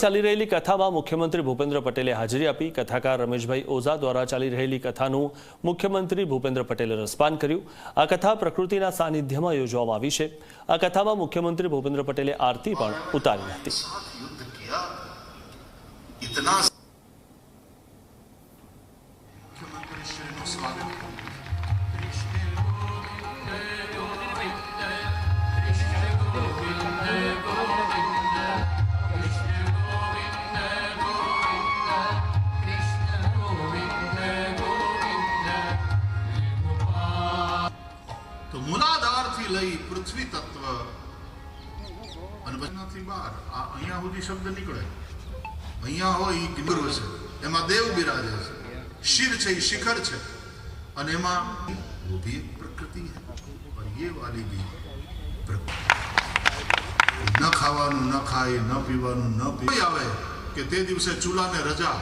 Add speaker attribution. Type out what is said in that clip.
Speaker 1: ચાલી રહેલી કથામાં મુખ્યમંત્રી ભૂપેન્દ્ર પટેલે હાજરી આપી। કથાકાર રમેશભાઈ ઓઝા દ્વારા ચાલી રહેલી કથાનું મુખ્યમંત્રી ભૂપેન્દ્ર પટેલે રસપાન કર્યું। આ કથા પ્રકૃતિના સાનિધ્યમાં યોજવામાં આવી છે। આ કથામાં મુખ્યમંત્રી ભૂપેન્દ્ર પટેલે આરતી પણ ઉતારી હતી।
Speaker 2: तो मूलाधार थी लई पृथ्वी तत्व थी बार अहिया सुधी शब्द निकले अहिया हो ई गुरु छे एमा देव बिराजे छे शिर छे शिखर छे अने एमा वो भी एक प्रकृति है और ये वाली भी न खावानु न खाए न पीवानु न पी आवे के ते दिवसे चूला ने रजा